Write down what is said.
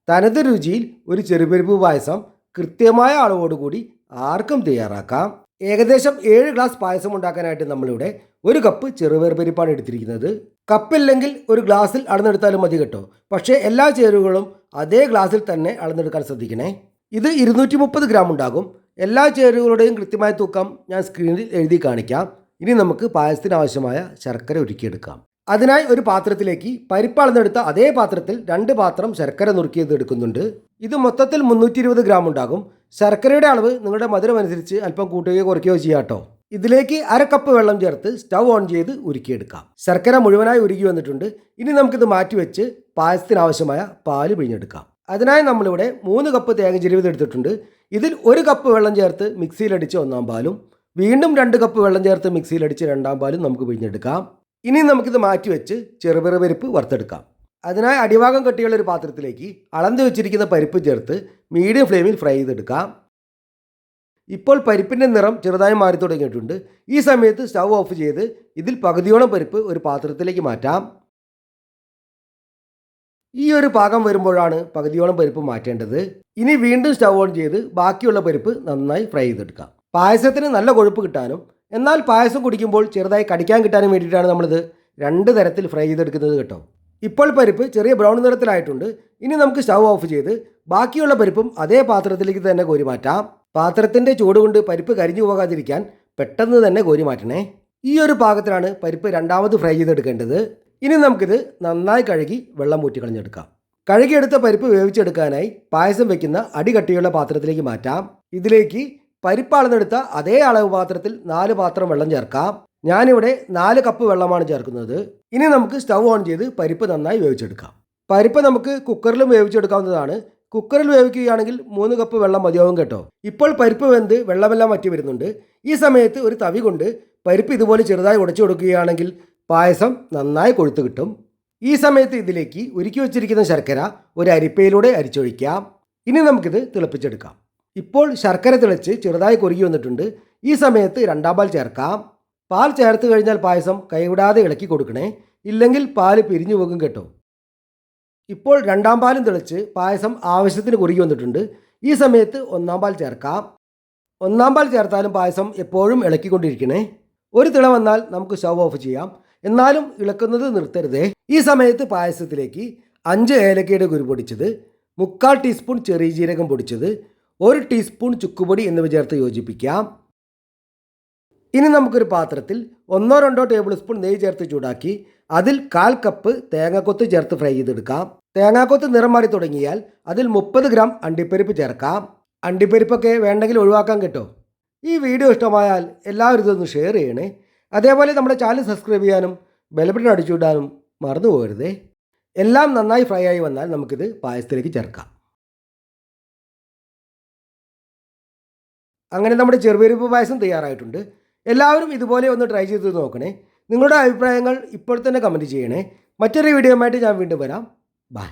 തനത് രുചിയിൽ ഒരു ചെറുപരിപ്പ് പായസം കൃത്യമായ അളവോടുകൂടി ആർക്കും തയ്യാറാക്കാം. ഏകദേശം 7 ഗ്ലാസ് പായസം ഉണ്ടാക്കാനായിട്ട് നമ്മളിവിടെ 1 കപ്പ് ചെറുപരിപ്പാണ് എടുത്തിരിക്കുന്നത്. കപ്പില്ലെങ്കിൽ ഒരു ഗ്ലാസ്സിൽ അളന്നെടുത്താലും മതി കേട്ടോ. പക്ഷേ എല്ലാ ചേരുവകളും അതേ ഗ്ലാസ്സിൽ തന്നെ അളന്നെടുക്കാൻ ശ്രദ്ധിക്കണേ. ഇത് 230 ഗ്രാം ഉണ്ടാകും. എല്ലാ ചേരുവകളുടെയും കൃത്യമായ തൂക്കം ഞാൻ സ്ക്രീനിൽ എഴുതി കാണിക്കാം. ഇനി നമുക്ക് പായസത്തിന് ആവശ്യമായ ശർക്കര ഉരുക്കിയെടുക്കാം. അതിനായി ഒരു പാത്രത്തിലേക്ക് പരിപ്പ് അളന്നെടുത്ത അതേ പാത്രത്തിൽ 2 പാത്രം ശർക്കര നുറുക്കിയത് എടുക്കുന്നുണ്ട്. ഇത് മൊത്തത്തിൽ 320 ഗ്രാം ഉണ്ടാകും. ശർക്കരയുടെ അളവ് നിങ്ങളുടെ മധുരം അനുസരിച്ച് അല്പം കൂട്ടുകയോ കുറയ്ക്കുകയോ ചെയ്യാം കേട്ടോ. ഇതിലേക്ക് 1/2 കപ്പ് വെള്ളം ചേർത്ത് സ്റ്റൗ ഓൺ ചെയ്ത് ഉരുക്കിയെടുക്കാം. ശർക്കര മുഴുവനായി ഉരുകി വന്നിട്ടുണ്ട്. ഇനി നമുക്കിത് മാറ്റിവെച്ച് പായസത്തിന് ആവശ്യമായ പാല് പിഴിഞ്ഞെടുക്കാം. അതിനായി നമ്മളിവിടെ 3 കപ്പ് തേങ്ങ ചിരവിയത് എടുത്തിട്ടുണ്ട്. ഇതിൽ 1 കപ്പ് വെള്ളം ചേർത്ത് മിക്സിയിലടിച്ച് 1-ാം പാലും വീണ്ടും 2 കപ്പ് വെള്ളം ചേർത്ത് മിക്സിയിലടിച്ച് 2-ാം പാലും നമുക്ക് പിഴിഞ്ഞെടുക്കാം. ഇനി നമുക്കിത് മാറ്റിവെച്ച് ചെറുപയർ വറുത്തെടുക്കാം. അതിനായി അടിഭാഗം കട്ടിയുള്ള ഒരു പാത്രത്തിലേക്ക് അളന്ന് വെച്ചിരിക്കുന്ന പരിപ്പ് ചേർത്ത് മീഡിയം ഫ്ലെയിമിൽ ഫ്രൈ ചെയ്തെടുക്കാം. ഇപ്പോൾ പരിപ്പിൻ്റെ നിറം ചെറുതായി മാറി തുടങ്ങിയിട്ടുണ്ട്. ഈ സമയത്ത് സ്റ്റൗ ഓഫ് ചെയ്ത് ഇതിൽ പകുതിയോളം പരിപ്പ് ഒരു പാത്രത്തിലേക്ക് മാറ്റാം. ഈ ഒരു പാകം വരുമ്പോഴാണ് പകുതിയോളം പരിപ്പ് മാറ്റേണ്ടത്. ഇനി വീണ്ടും സ്റ്റൗ ഓൺ ചെയ്ത് ബാക്കിയുള്ള പരിപ്പ് നന്നായി ഫ്രൈ ചെയ്തെടുക്കാം. പായസത്തിന് നല്ല കൊഴുപ്പ് കിട്ടാനും എന്നാൽ പായസം കുടിക്കുമ്പോൾ ചെറുതായി കടിക്കാൻ കിട്ടാനും വേണ്ടിയിട്ടാണ് നമ്മളിത് 2 തരത്തിൽ ഫ്രൈ ചെയ്തെടുക്കുന്നത് കേട്ടോ. ഇപ്പോൾ പരിപ്പ് ചെറിയ ബ്രൗൺ നിറത്തിലായിട്ടുണ്ട്. ഇനി നമുക്ക് സ്റ്റൗ ഓഫ് ചെയ്ത് ബാക്കിയുള്ള പരിപ്പും അതേ പാത്രത്തിലേക്ക് തന്നെ കോരി മാറ്റാം. പാത്രത്തിൻ്റെ ചൂട് കൊണ്ട് പരിപ്പ് കരിഞ്ഞു പോകാതിരിക്കാൻ പെട്ടെന്ന് തന്നെ കോരി മാറ്റണേ. ഈ ഒരു പാകത്തിലാണ് പരിപ്പ് രണ്ടാമത് ഫ്രൈ ചെയ്തെടുക്കേണ്ടത്. ഇനി നമുക്കിത് നന്നായി കഴുകി വെള്ളം ഊറ്റിക്കളഞ്ഞെടുക്കാം. കഴുകിയെടുത്ത പരിപ്പ് വേവിച്ചെടുക്കാനായി പായസം വയ്ക്കുന്ന അടികട്ടിയുള്ള പാത്രത്തിലേക്ക് മാറ്റാം. ഇതിലേക്ക് പരിപ്പ് അളന്നെടുത്ത അതേ അളവ് പാത്രത്തിൽ 4 പാത്രം വെള്ളം ചേർക്കാം. ഞാനിവിടെ 4 കപ്പ് വെള്ളമാണ് ചേർക്കുന്നത്. ഇനി നമുക്ക് സ്റ്റൗ ഓൺ ചെയ്ത് പരിപ്പ് നന്നായി വേവിച്ചെടുക്കാം. പരിപ്പ് നമുക്ക് കുക്കറിലും വേവിച്ചെടുക്കാവുന്നതാണ്. കുക്കറിൽ വേവിക്കുകയാണെങ്കിൽ 3 കപ്പ് വെള്ളം മതിയാവും കേട്ടോ. ഇപ്പോൾ പരിപ്പ് വെന്ത് വെള്ളമെല്ലാം വറ്റി വരുന്നുണ്ട്. ഈ സമയത്ത് ഒരു തവി കൊണ്ട് പരിപ്പ് ഇതുപോലെ ചെറുതായി ഉടച്ചു കൊടുക്കുകയാണെങ്കിൽ പായസം നന്നായി കൊഴുത്ത് കിട്ടും. ഈ സമയത്ത് ഇതിലേക്ക് ഉരുക്കി വെച്ചിരിക്കുന്ന ശർക്കര ഒരു അരിപ്പയിലൂടെ അരിച്ചൊഴിക്കാം. ഇനി നമുക്കിത് തിളപ്പിച്ചെടുക്കാം. ഇപ്പോൾ ശർക്കര തിളച്ച് ചെറുതായി കുറുകി വന്നിട്ടുണ്ട്. ഈ സമയത്ത് 2-ാം പാൽ ചേർക്കാം. പാൽ ചേർത്ത് കഴിഞ്ഞാൽ പായസം കൈവിടാതെ ഇളക്കി കൊടുക്കണേ, ഇല്ലെങ്കിൽ പാല് പിരിഞ്ഞു പോകും കേട്ടോ. ഇപ്പോൾ 2-ാം പാലും തിളച്ച് പായസം ആവശ്യത്തിന് കുറുകി വന്നിട്ടുണ്ട്. ഈ സമയത്ത് 1-ാം പാൽ ചേർക്കാം. 1-ാം പാൽ ചേർത്താലും പായസം എപ്പോഴും ഇളക്കിക്കൊണ്ടിരിക്കണേ. ഒരു തിള വന്നാൽ നമുക്ക് സ്റ്റൗ ഓഫ് ചെയ്യാം. എന്നാലും ഇളക്കുന്നത് നിർത്തരുതേ. ഈ സമയത്ത് പായസത്തിലേക്ക് 5 ഏലക്കയുടെ കുരു പൊടിച്ചത്, 3/4 ടീസ്പൂൺ ചെറിയ ജീരകം പൊടിച്ചത്, 1 ടീസ്പൂൺ ചുക്കുപൊടി എന്നിവ ചേർത്ത് യോജിപ്പിക്കാം. ഇനി നമുക്കൊരു പാത്രത്തിൽ 1-2 ടേബിൾ സ്പൂൺ നെയ്യ് ചേർത്ത് ചൂടാക്കി അതിൽ 1/4 കപ്പ് തേങ്ങാക്കൊത്ത് ചേർത്ത് ഫ്രൈ ചെയ്തെടുക്കാം. തേങ്ങാക്കൊത്ത് നിറം മാറി തുടങ്ങിയാൽ അതിൽ 30 ഗ്രാം അണ്ടിപ്പരിപ്പ് ചേർക്കാം. അണ്ടിപ്പരിപ്പൊക്കെ വേണ്ടെങ്കിൽ ഒഴിവാക്കാം കേട്ടോ. ഈ വീഡിയോ ഇഷ്ടമായാൽ എല്ലാവരും ഇതൊന്ന് ഷെയർ ചെയ്യണേ. അതേപോലെ നമ്മുടെ ചാനൽ സബ്സ്ക്രൈബ് ചെയ്യാനും ബെൽ ബട്ടൺ അടിച്ചുവിടാനും മറന്നു പോകരുതേ. എല്ലാം നന്നായി ഫ്രൈ ആയി വന്നാൽ നമുക്കിത് പായസത്തിലേക്ക് ചേർക്കാം. അങ്ങനെ നമ്മുടെ ചെറുപരിപ്പ് പായസം തയ്യാറായിട്ടുണ്ട്. എല്ലാവരും ഇതുപോലെ ഒന്ന് ട്രൈ ചെയ്ത് നോക്കണേ. നിങ്ങളുടെ അഭിപ്രായങ്ങൾ ഇപ്പോൾ തന്നെ കമൻറ്റ് ചെയ്യണേ. മറ്റൊരു വീഡിയോയുമായിട്ട് ഞാൻ വീണ്ടും വരാം. ബൈ.